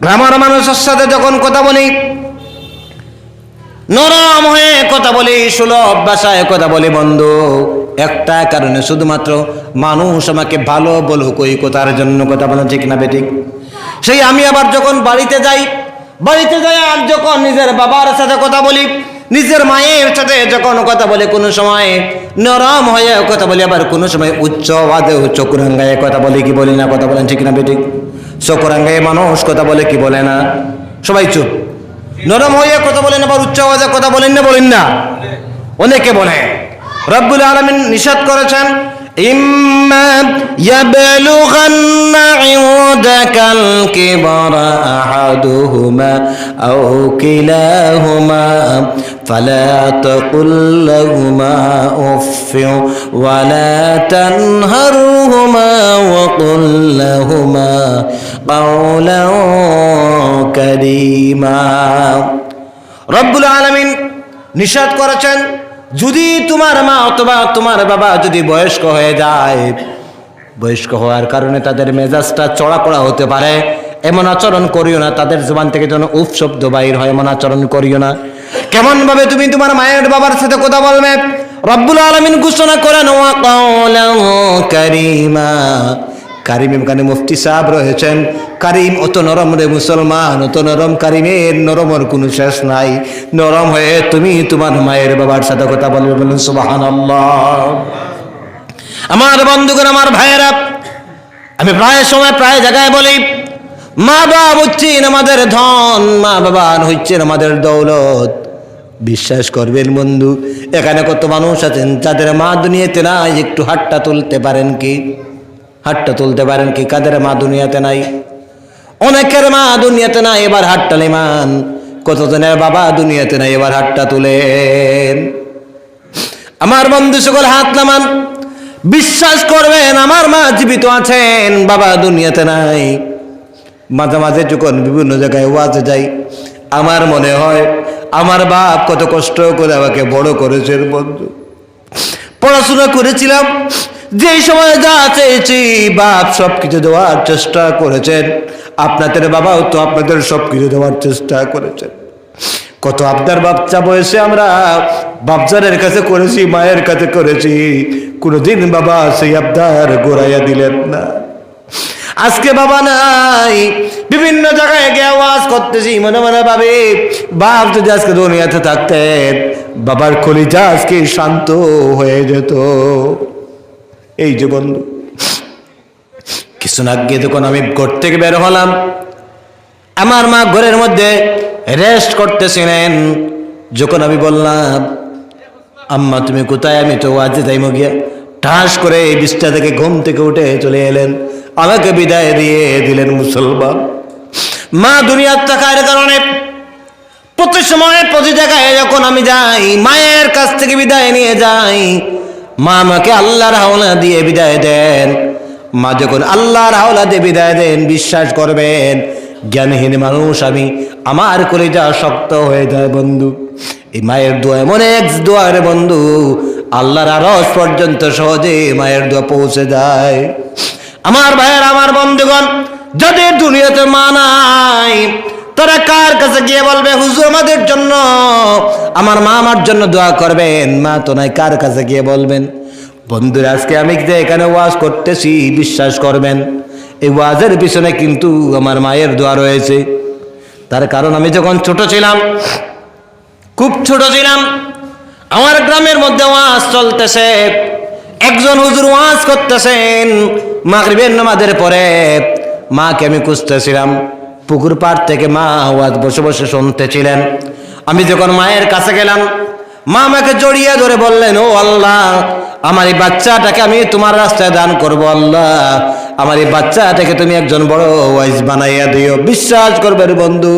গ্রামের মানুষের সাথে যখন কথা বলি, নরম হয়ে কথা বলি, সুলভ ভাষায় কথা বলি বন্ধু, একটা কারণে, শুধুমাত্র মানুষ আমাকে ভালো বলুক ওই কথার জন্য। কথা বলেন ঠিক না বেঠিক? সেই আমি আবার যখন বাড়িতে যাই আর যখন নিজের বাবার সাথে কথা বলি, নিজের মায়ের সাথে যখন কথা বলি, কোনো সময় নরম হয়ে কথা বলি, আবার কোনো সময় উচ্চ আওয়াজে চোখ রাঙ্গায় কথা বলি, কি বলি না? কথা বলেন ঠিক না বেঠিক? চোখ রাঙ্গায় মানুষ কথা বলে কি বলে না? সবাই চুপ। নরম হয়ে কথা বলেন, আবার উচ্চ আওয়াজে কথা বলেন না? বলেন না? অনেকে বলে। রব্বুল আলামিন নিষেধ করেছেন, ইম্মা ইয়াবলুগান্না ইনদাকাল কিবারা আহাদুহুমা আও কিলাহুমা ফালা তাকুল লাহুমা উফফিন ওয়া লা তানহারহুমা ওয়া কুল লাহুমা কাওলান কারীমা। রব্বুল আলামিন নিষেধ করেছেন, যদি তোমার মা অথবা তোমার বাবা যদি বয়স্ক হয়ে যায়, বয়স্ক হওয়ার কারণে তাদের মেজাজটা চড়াকড়া হতে পারে, এমন আচরণ করিও না, তাদের জবান থেকে যেন উফ শব্দ বাইর হয়, এমন আচরণ করিও না। কেমন ভাবে তুমি তোমার মায়ের বাবার সাথে কথা বলবে? রব্বুল আলামিন ঘোষণা করেন ওয়া ক্বালাউ কারীমা। কারিম এখানে মুফতি সাহেব রয়েছেন। কারিম অত নরম রে মুসলমান, অত নরম, কারিমের নরমের কোনো শেষ নাই। নরম হয়ে তুমি তোমার মায়ের বাবার সাথে কথা বলবে, বলুন সুবহানাল্লাহ। আমার বন্ধুগণ, আমার ভাইয়েরা, আমি প্রায় সময় প্রায় জায়গায় বলি, মা বাবা হচ্ছেন আমাদের ধন, মা বাবা হচ্ছেন আমাদের দৌলত। বিশ্বাস করবেন বন্ধু, এখানে কত মানুষ আছেন যাদের মা দুনিয়াতে নাই, একটু হাতটা তুলতে পারেন কি? হাতটা তুলতে পারেন কি? কাদের মা দুনিয়াতে নাই? অনেকের মা দুনিয়াতে নাই, এবার হাতটা নেমান। কতজনের বাবা দুনিয়াতে নাই, এবার হাতটা তুলেন। আমার বন্ধু সকল হাত নামান। বিশ্বাস করবেন, আমার মা জীবিত আছেন, বাবা দুনিয়াতে নাই। মাঝে মাঝে যখন বিভিন্ন জায়গায় ওয়াজে যাই, আমার মনে হয় আমার বাপ কত কষ্ট করে আমাকে বড় করেছেন বন্ধু। পড়াশোনা করেছিলাম, যেই সময় যা চেয়েছি বাপ সবকিছু দেওয়ার চেষ্টা করেছেন। আপনাদের বাবাও তো আপনাদের সবকিছু দেওয়ার চেষ্টা করেছেন। কত আপনার বাচ্চা বয়সে আমরা বাপজানের কাছে করেছি, মায়ের কাছে করেছি, কোনোদিন বাবা সেই আবদার গোড়াইয়া দিলেন না। আজকে বাবা নাই, বিভিন্ন জায়গায় গিয়ে আওয়াজ করতেছি, মনে মনে ভাবে বাপ যদি আজকে দুনিয়াতে থাকতেন, বাবার কলিজা আজকে শান্ত হয়ে যেত। এই যে বন্ধু, কিছুদিন আগে যখন আমি ঘর থেকে বের হলাম, আমার মা ঘরের মধ্যে রেস্ট করতেছিলেন। যখন আমি বললাম আম্মা তুমি কোথায়, আমি তো ওয়াজে যাইমো গিয়া, ঠাস করে এই বিছটা থেকে ঘুম থেকে উঠে চলে এলেন, আমাকে বিদায় দিয়ে দিলেন। মুসলমান মা দুনিয়ার থাকার কারণে প্রতি সময় প্রতি জায়গায় যখন আমি যাই, মায়ের কাছ থেকে বিদায় নিয়ে যাই। মা আমাকে আল্লাহর হাওলা দিয়ে বিদায় দেন। মা যখন আল্লাহর হাওলা দিয়ে বিদায় দেন, বিশ্বাস করবেন জ্ঞানহীন মানুষ আমি, আমার কলিজা শক্ত হয়ে যায় বন্ধু। এই মায়ের দোয়া এমন এক দোয়া রে বন্ধু, আল্লাহর আরশ পর্যন্ত সহজে মায়ের দোয়া পৌঁছে যায়। আমার ভাইয়ের, আমার বন্ধুগণ, যাদের দুনিয়াতে মা নাই, তারা কার কাছে গিয়ে বলবে হুজুর আমাদের জন্য, আমার মা আমার জন্য দোয়া করবেন? মা তো নাই, কার কাছে গিয়ে বলবেন? বন্ধুরা, আজকে আমি যে এখানে ওয়াজ করতেছি, বিশ্বাস করবেন এই ওয়াজের পিছনে কিন্তু আমার মায়ের দোয়া রয়েছে। তার কারণ আমি যখন ছোট ছিলাম, খুব ছোট ছিলাম, আমার গ্রামের মধ্যে ওয়াজ চলতেছে, একজন হুজুর ওয়াজ করতেছেন মাগরিবের নামাজের পরে। মাকে আমি খুঁজতেছিলাম, পুকুর পাড় থেকে মা ওয়াজ বসে বসে শুনতেছিলেন। আমি যখন মায়ের কাছে গেলাম, মা আমাকে জড়িয়ে ধরে বললেন, ও আল্লাহ, আমার এই বাচ্চাটাকে আমি তোমার রাস্তায় দান করবো। আল্লাহ, আমার এই বাচ্চাটাকে তুমি একজন বড় ওয়াইজ বানাইয়া দিও। বিশ্বাস করবে বন্ধু,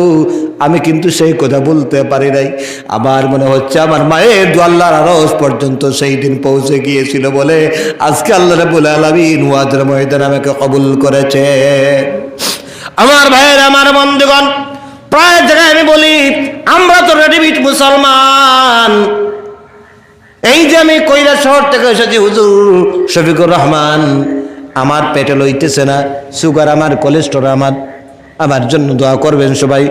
আমি কিন্তু সেই কথা বলতে পারি নাই। আবার মনে হচ্ছে আমার মায়ের দোয়া আল্লাহর আরশ পর্যন্ত সেই দিন পৌঁছে গিয়েছিল বলে আজকে আল্লাহ রাব্বুল আলামিন ওয়াজের ময়দানে আমাকে কবুল করেছে। আমার ভাইয়ের, আমার বন্ধুগণ, প্রায় জায়গায় আমি বলি আমরা তো রেডিমেড মুসলমান। এই যে আমি কৈলাস শহর থেকে এসেছি, হুজুর শফিকুর রহমান, আমার পেটে লইতেছে না, সুগার আমার, কোলেস্ট্রল আমার জন্য দোয়া করবেন সবাই।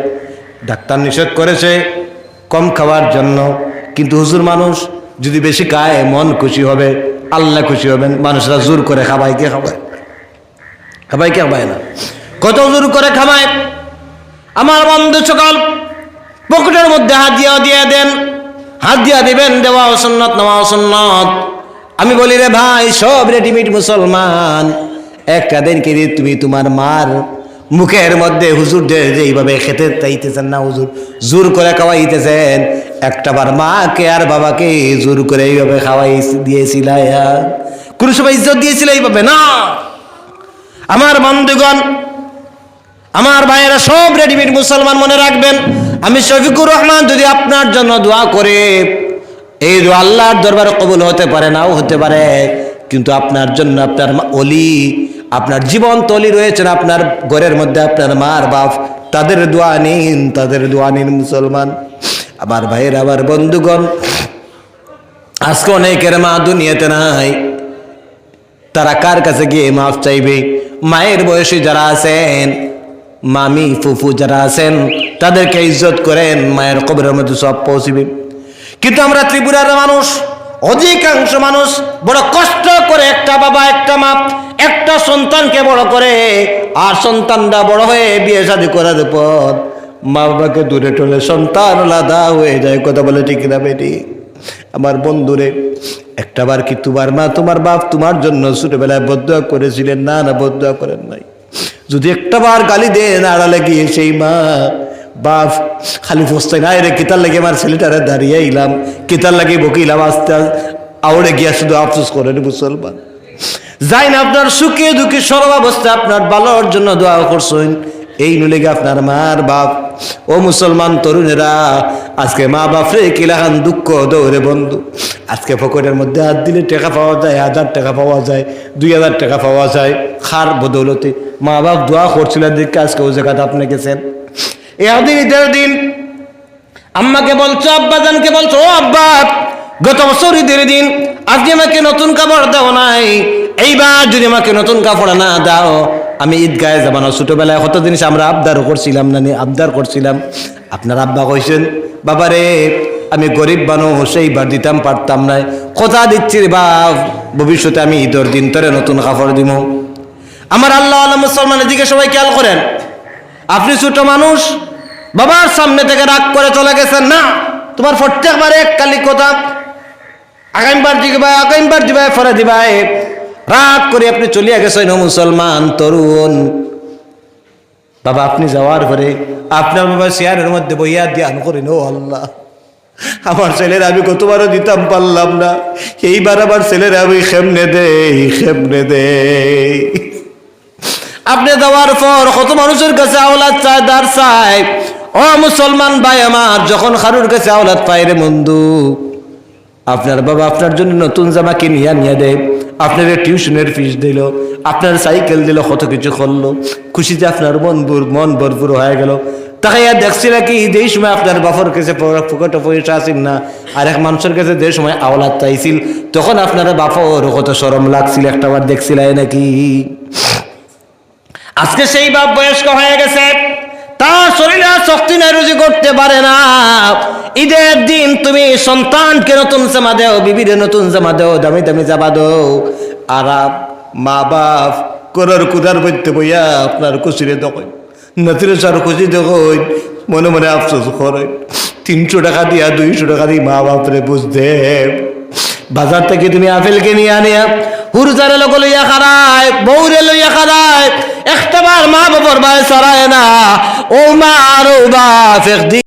ডাক্তার নিষেধ করেছে কম খাওয়ার জন্য, কিন্তু হুজুর মানুষ যদি বেশি খায় মন খুশি হবে, আল্লাহ খুশি হবেন। মানুষরা জোর করে খাবায়, কে খাবায়? খাবায় কে খাবায় না, কত জোর করে খাবায়। আমার বন্ধু সকল পকেটের মধ্যে হাত দিয়ে দেন, হাত দিয়া দিবেন, দেওয়া সুন্নাত, নেওয়া সুন্নাত। আমি বলি রে ভাই, সব রেডিমেড মুসলমান। একটা দিন কি তুমি তোমার মার মুখের মধ্যে হুজুর যেইভাবে খেতে চাইতেছেন না, হুজুর জোর করে খাওয়াইতেছেন, একটাবার মাকে আর বাবাকে জোর করে এইভাবে খাওয়াই দিয়েছিল? কোন সময় ইজ্জত দিয়েছিল এইভাবে? না। আমার বন্ধুগণ, আমার ভাইয়েরা, সব রেডিমেড মুসলমান। মনে রাখবেন, আমি শফিকুর রহমান যদি আপনার জন্য দোয়া করে, এই দোয়া আল্লাহর দরবারে কবুল হতে পারে, নাও হতে পারে, কিন্তু আপনার জন্য আপনার অলি, আপনার জীবন তলি রয়েছেন আপনার ঘরের মধ্যে, আপনার মার বাপ, তাদের দোয়া নিন, তাদের দোয়া নিন মুসলমান। আমার ভাইয়ের, আমার বন্ধুগণ, আজকে অনেকের মা দুনিয়াতে নাই, তারা কার কাছে গিয়ে মাফ চাইবে? মায়ের বয়সী যারা আছেন, মামি ফুফু যারা আছেন তাদেরকে ইজ্জত করেন, মায়ের কবরের মধ্যে সব পৌঁছিবে। কিন্তু আমরা ত্রিপুরার মানুষ, অধিকাংশ মানুষ বড় কষ্ট করে একটা বাবা একটা মা একটা সন্তানকে বড় করে, আর সন্তানটা বড় হয়ে বিয়ে শাদী করার পর মা বাবাকে দূরে টলে সন্তান আলাদা হয়ে যায়। কথা বলে ঠিক না বেটি? আমার বন্ধুরে, একটাবার কি তোমার মা তোমার বাপ তোমার জন্য ছোটবেলায় বদদুয়া করেছিলেন? না, না, বদদুয়া করেন নাই। যদি একটাবার গালি দেন আড়ালে গিয়ে সেই মা বাপ খালি ফস্তাই না, রে কিতার লাগে আমার ছেলেটারে দাঁড়িয়ে ইলাম, কিতার লাগে বকিলাম, আস্তে আউড়ে গিয়া শুধু আফসোস করেন মুসলমান। যাই না আপনার সুখে দুঃখে সর্বাবস্থা আপনার ভালোর জন্য দোয়া করছেন, এই নুলেগে আপনার মার বাপ। ও মুসলমান তরুণেরা, আজকে মা বাপ রে কিলাখান দুঃখ দৌড়ে বন্ধু। আজকে পকেটের মধ্যে হাত দিলে টাকা পাওয়া যায়, 1000 টাকা পাওয়া যায়, 2000 টাকা পাওয়া যায়, খার বদৌলতে মা বাপ দোয়া করছিলেন দেখে আজকে ওই জায়গাতে আপনি গেছেন। এদিন ঈদের দিন আম্মাকে বলছো, আব্বাজানকে বলছো, ও আব্বা গত বছর ঈদের দিন আজকে আমাকে নতুন কাপড় দাও নাই, এইবার যদি আমাকে নতুন কাপড় না দাও আমি ঈদগাহে যাব না। ছোটবেলায় কত জিনিস আমরা আবদার করছিলাম না, আবদার করছিলাম। আপনার আব্বা কইছেন, বাবারে আমি গরিব মানুষ, এইবার দিতাম পারতাম না, কথা দিচ্ছি রে বাপ, ভবিষ্যতে আমি ঈদের দিন তোরে নতুন কাপড় দিব। আমার আল্লাহ আল্লাহ মুসলমানের দিকে সবাই খেয়াল করেন। আপনি ছোট মানুষ, বাবার সামনে থেকে রাগ করে চলে গেছেন, না তোমার প্রত্যেকবারে এক কালি কথা, আগামীবার দিবা আগামীবার দিবা ফরে দিবা, রাগ করে আপনি চলিয়া গেছেন। ও মুসলমান তরুণ বাবা, আপনি যাওয়ার পরে আপনার বাবা চেয়ারের মধ্যে বইয়া ধ্যান করেন, ও আল্লাহ আমার ছেলের আমি কতবারও দিতাম পারলাম না, এইবার আমার ছেলের আমি খেমনে দেই। আপনি যাওয়ার পর কত মানুষের কাছে আওলাদ চায়, দার চায়। ও মুসলমান ভাই আমার, যখন কারোর কাছে আওলাদ পায় রে বন্ধু, আপনার বাবা আপনার জন্য নতুন জামা কিনিয়া নিয়ে দেয়, আপনার টিউশনের ফিস দিল, আপনার সাইকেল দিল, কত কিছু করলো, খুশিতে আপনার মন ভরপুর হয়ে গেল। তাকাইয়া দেখছি নাকি যেই সময় আপনার বাপর কাছে পকেটে পয়সা আসিল না, আর এক মানুষের কাছে যে সময় আওলাদ চাইছিল, তখন আপনার বাপর কত শরম লাগছিল, একটাবার দেখছিল নাকি? আজকে সেই বাপ বয়স্ক হয়ে গেছে, তার শরীরে শক্তি নাই, রুজি করতে পারে না। ঈদের দিন তুমি সন্তানকে নতুন জামা দেও, বিবির নতুন জামা দেও, দামি দামি জামা দেও, আর মা বাপ করার কুদার বইতে বইয়া আপনার কুচিরে দেখেন, নাতিরে সার খুশি দেখেন, মনে মনে আফসোস করেন। 300 টাকা দিয়া 200 টাকা দিয়ে মা বাপরে বুঝতে, বাজার থেকে তুমি আপেলকে নিয়ে আনিয়া হুরজারে লোক লইয়া খারায়, বউরে লইয়া খারায়, একটাবার মা বাবার বাই সরায় না। ও মা আর ও বাপ একদিন